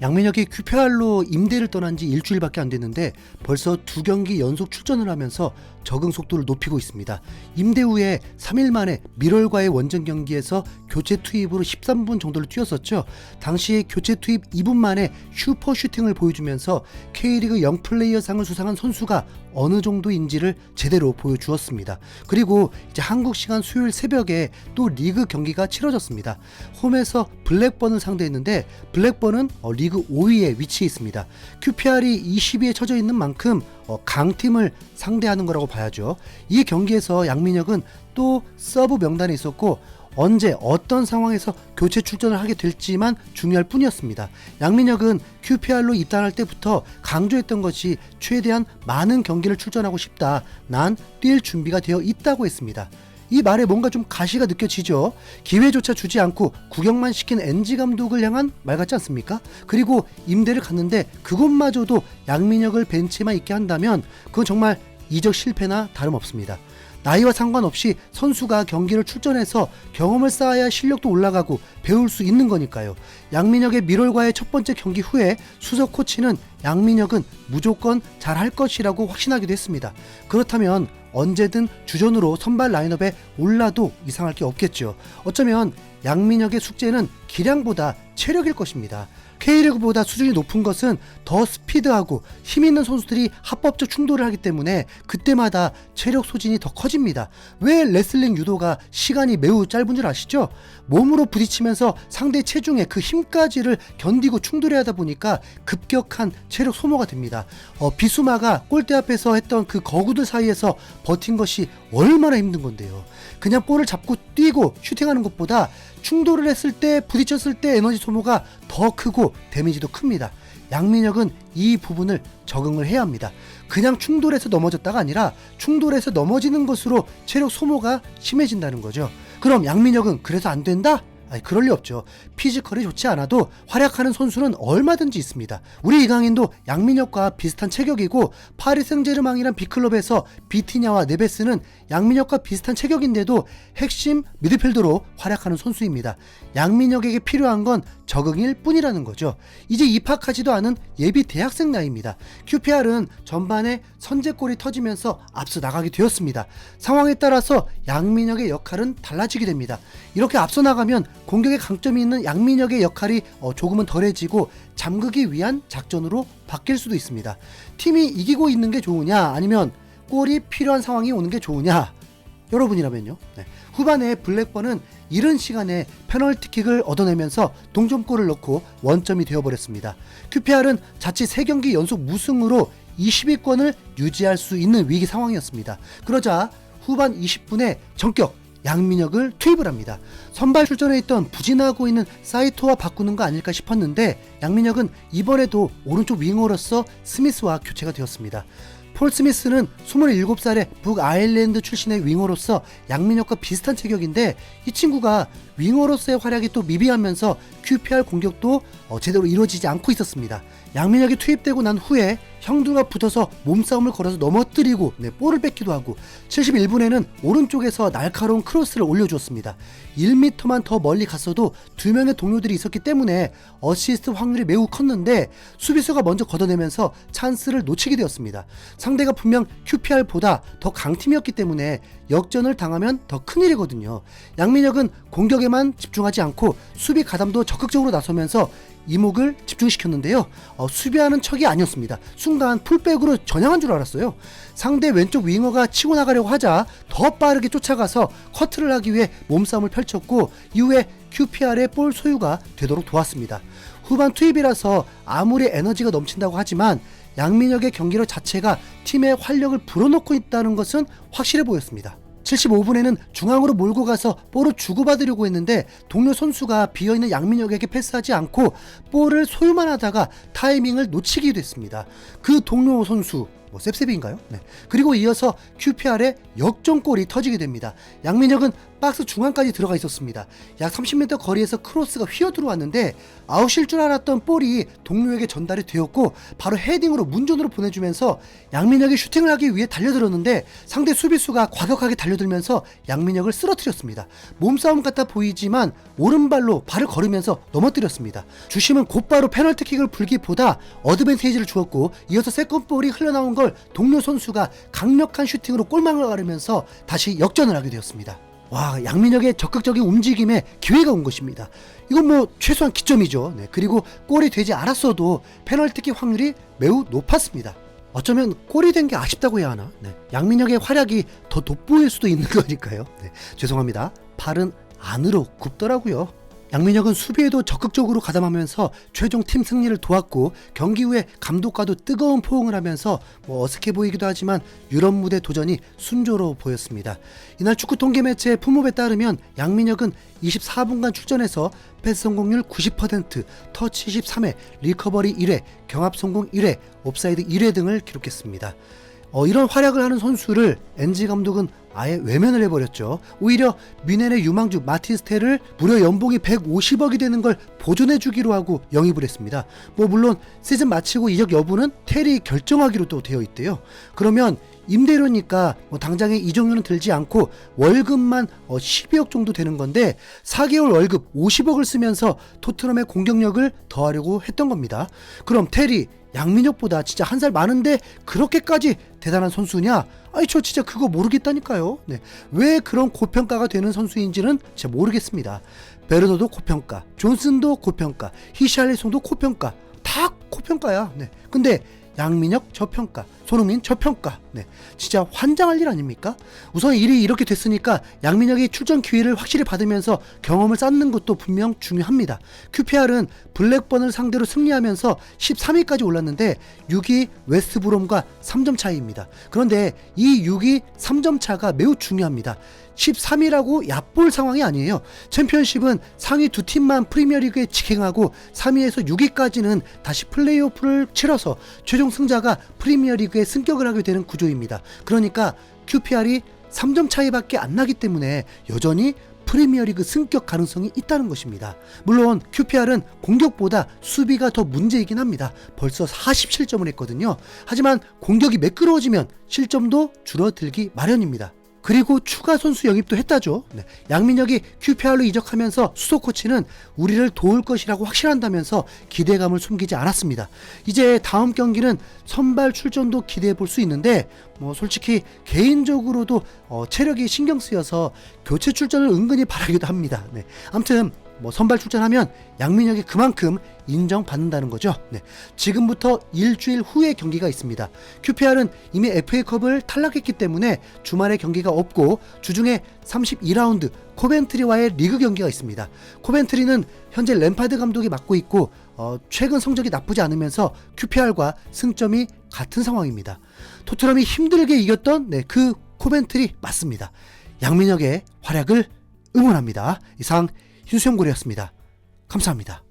양민혁이 QPR로 임대를 떠난 지 일주일밖에 안 됐는데 벌써 2경기 연속 출전을 하면서 적응 속도를 높이고 있습니다. 임대 후에 3일 만에 밀월과의 원정 경기에서 교체 투입으로 13분 정도를 뛰었었죠. 당시 교체 투입 2분 만에 슈퍼 슈팅을 보여주면서 K리그 영플레이어상을 수상한 선수가 어느 정도인지를 제대로 보여주었습니다. 그리고 이제 한국 시간 수요일 새벽에 또 리그 경기가 치러졌습니다. 홈에서 블랙번을 상대했는데 블랙번은 리그 5위에 위치해 있습니다. QPR이 20위에 처져 있는 만큼 강팀을 상대하는 거라고 봐야죠. 이 경기에서 양민혁은 또 서브 명단에 있었고 언제 어떤 상황에서 교체 출전을 하게 될지만 중요할 뿐이었습니다. 양민혁은 QPR로 입단할 때부터 강조했던 것이 최대한 많은 경기를 출전하고 싶다. 난 뛸 준비가 되어 있다고 했습니다. 이 말에 뭔가 좀 가시가 느껴지죠. 기회조차 주지 않고 구경만 시킨 NG 감독을 향한 말 같지 않습니까? 그리고 임대를 갔는데 그것마저도 양민혁을 벤치에만 있게 한다면 그건 정말 이적 실패나 다름없습니다. 나이와 상관없이 선수가 경기를 출전해서 경험을 쌓아야 실력도 올라가고 배울 수 있는 거니까요. 양민혁의 밀월과의 첫 번째 경기 후에 수석 코치는 양민혁은 무조건 잘할 것이라고 확신하기도 했습니다. 그렇다면 언제든 주전으로 선발 라인업에 올라도 이상할 게 없겠죠. 어쩌면 양민혁의 숙제는 기량보다 체력일 것입니다. K리그보다 수준이 높은 것은 더 스피드하고 힘있는 선수들이 합법적 충돌을 하기 때문에 그때마다 체력 소진이 더 커집니다. 왜 레슬링 유도가 시간이 매우 짧은 줄 아시죠? 몸으로 부딪히면서 상대 체중의 그 힘까지를 견디고 충돌해야 하다 보니까 급격한 체력 소모가 됩니다. 비수마가 골대 앞에서 했던 그 거구들 사이에서 버틴 것이 얼마나 힘든 건데요. 그냥 볼을 잡고 뛰고 슈팅하는 것보다 충돌을 했을 때 부딪혔을 때 에너지 소모가 더 크고 데미지도 큽니다. 양민혁은 이 부분을 적응을 해야 합니다. 그냥 충돌해서 넘어졌다가 아니라 충돌해서 넘어지는 것으로 체력 소모가 심해진다는 거죠. 그럼 양민혁은 그래서 안 된다? 그럴 리 없죠. 피지컬이 좋지 않아도 활약하는 선수는 얼마든지 있습니다. 우리 이강인도 양민혁과 비슷한 체격이고 파리 생제르맹이란 빅클럽에서 비티냐와 네베스는 양민혁과 비슷한 체격인데도 핵심 미드필더로 활약하는 선수입니다. 양민혁에게 필요한 건 적응일 뿐이라는 거죠. 이제 입학하지도 않은 예비 대학생 나이입니다. QPR은 전반에 선제골이 터지면서 앞서 나가게 되었습니다. 상황에 따라서 양민혁의 역할은 달라지게 됩니다. 이렇게 앞서 나가면 공격에 강점이 있는 양민혁의 역할이 조금은 덜해지고 잠그기 위한 작전으로 바뀔 수도 있습니다. 팀이 이기고 있는 게 좋으냐 아니면 골이 필요한 상황이 오는 게 좋으냐, 여러분이라면요. 후반에 블랙번은 이른 시간에 페널티킥을 얻어내면서 동점골을 넣고 원점이 되어버렸습니다. QPR은 자칫 3경기 연속 무승으로 20위권을 유지할 수 있는 위기 상황이었습니다. 그러자 후반 20분에 전격 양민혁을 투입을 합니다. 선발 출전해 있던 부진하고 있는 사이토와 바꾸는 거 아닐까 싶었는데 양민혁은 이번에도 오른쪽 윙어로서 스미스와 교체가 되었습니다. 폴 스미스는 27살의 북아일랜드 출신의 윙어로서 양민혁과 비슷한 체격인데 이 친구가 윙어로서의 활약이 또 미비하면서 QPR 공격도 제대로 이루어지지 않고 있었습니다. 양민혁이 투입되고 난 후에 형들과 붙어서 몸싸움을 걸어서 넘어뜨리고 볼을 뺏기도 하고 71분에는 오른쪽에서 날카로운 크로스를 올려주었습니다. 1m만 더 멀리 갔어도 2명의 동료들이 있었기 때문에 어시스트 확률이 매우 컸는데 수비수가 먼저 걷어내면서 찬스를 놓치게 되었습니다. 상대가 분명 QPR보다 더 강팀이었기 때문에 역전을 당하면 더 큰일이거든요. 양민혁은 공격에만 집중하지 않고 수비 가담도 적극적으로 나서면서 이목을 집중시켰는데요. 수비하는 척이 아니었습니다. 순간 풀백으로 전향한 줄 알았어요. 상대 왼쪽 윙어가 치고 나가려고 하자 더 빠르게 쫓아가서 커트를 하기 위해 몸싸움을 펼쳤고 이후에 QPR의 볼 소유가 되도록 도왔습니다. 후반 투입이라서 아무리 에너지가 넘친다고 하지만 양민혁의 경기력 자체가 팀의 활력을 불어넣고 있다는 것은 확실해 보였습니다. 75분에는 중앙으로 몰고 가서 볼을 주고받으려고 했는데 동료 선수가 비어있는 양민혁에게 패스하지 않고 볼을 소유만 하다가 타이밍을 놓치게 됐습니다. 그 동료 선수 셉셉인가요? 그리고 이어서 QPR의 역전골이 터지게 됩니다. 양민혁은 박스 중앙까지 들어가 있었습니다. 약 30m 거리에서 크로스가 휘어 들어왔는데 아웃일 줄 알았던 볼이 동료에게 전달이 되었고 바로 헤딩으로 문전으로 보내주면서 양민혁이 슈팅을 하기 위해 달려들었는데 상대 수비수가 과격하게 달려들면서 양민혁을 쓰러뜨렸습니다. 몸싸움 같아 보이지만 오른발로 발을 걸으면서 넘어뜨렸습니다. 주심은 곧바로 페널티킥을 불기보다 어드밴테이지를 주었고 이어서 세컨볼이 흘러나온 걸 동료 선수가 강력한 슈팅으로 골망을 가르면서 다시 역전을 하게 되었습니다. 와, 양민혁의 적극적인 움직임에 기회가 온 것입니다. 이건 뭐 최소한 기점이죠. 네, 그리고 골이 되지 않았어도 페널티킥 확률이 매우 높았습니다. 어쩌면 골이 된 게 아쉽다고 해야 하나? 네, 양민혁의 활약이 더 돋보일 수도 있는 거니까요. 네, 죄송합니다. 발은 안으로 굽더라고요. 양민혁은 수비에도 적극적으로 가담하면서 최종 팀 승리를 도왔고 경기 후에 감독과도 뜨거운 포옹을 하면서 어색해 보이기도 하지만 유럽 무대 도전이 순조로워 보였습니다. 이날 축구 통계 매체 푸모에 따르면 양민혁은 24분간 출전해서 패스 성공률 90%, 터치 13회, 리커버리 1회, 경합 성공 1회, 옵사이드 1회 등을 기록했습니다. 이런 활약을 하는 선수를 엔지 감독은 아예 외면을 해버렸죠. 오히려 뮌헨의 유망주 마티스테를 무려 연봉이 150억이 되는 걸 보존해주기로 하고 영입을 했습니다. 물론 시즌 마치고 이적 여부는 테리 결정하기로 또 되어 있대요. 그러면 임대료니까 당장에 이적료는 들지 않고 월급만 12억 정도 되는 건데 4개월 월급 50억을 쓰면서 토트넘의 공격력을 더하려고 했던 겁니다. 그럼 테리, 양민혁보다 진짜 한 살 많은데 그렇게까지 대단한 선수냐? 아니 저 진짜 그거 모르겠다니까요. 네. 왜 그런 고평가가 되는 선수인지는 진짜 모르겠습니다. 베르너도 고평가, 존슨도 고평가, 히샬리송도 고평가, 다 고평가야. 네. 근데 양민혁 저평가, 손흥민 저평가. 네, 진짜 환장할 일 아닙니까? 우선 일이 이렇게 됐으니까 양민혁이 출전 기회를 확실히 받으면서 경험을 쌓는 것도 분명 중요합니다. QPR은 블랙번을 상대로 승리하면서 13위까지 올랐는데 6위 웨스트브롬과 3점 차이입니다. 그런데 이 6위 3점 차가 매우 중요합니다. 13위라고 얕볼 상황이 아니에요. 챔피언십은 상위 두 팀만 프리미어리그에 직행하고 3위에서 6위까지는 다시 플레이오프를 치러서 최종 승자가 프리미어리그에 승격을 하게 되는 구조입니다. 그러니까 QPR이 3점 차이밖에 안 나기 때문에 여전히 프리미어리그 승격 가능성이 있다는 것입니다. 물론 QPR은 공격보다 수비가 더 문제이긴 합니다. 벌써 47점을 했거든요. 하지만 공격이 매끄러워지면 실점도 줄어들기 마련입니다. 그리고 추가 선수 영입도 했다죠. 네. 양민혁이 QPR로 이적하면서 수석 코치는 우리를 도울 것이라고 확신한다면서 기대감을 숨기지 않았습니다. 이제 다음 경기는 선발 출전도 기대해 볼 수 있는데 솔직히 개인적으로도 체력이 신경 쓰여서 교체 출전을 은근히 바라기도 합니다. 네. 아무튼 선발 출전하면 양민혁이 그만큼 인정받는다는 거죠. 네. 지금부터 일주일 후에 경기가 있습니다. QPR은 이미 FA컵을 탈락했기 때문에 주말에 경기가 없고 주중에 32라운드 코벤트리와의 리그 경기가 있습니다. 코벤트리는 현재 램파드 감독이 맡고 있고 최근 성적이 나쁘지 않으면서 QPR과 승점이 같은 상황입니다. 토트넘이 힘들게 이겼던 그 코벤트리 맞습니다. 양민혁의 활약을 응원합니다. 이상 휴수영골이었습니다. 감사합니다.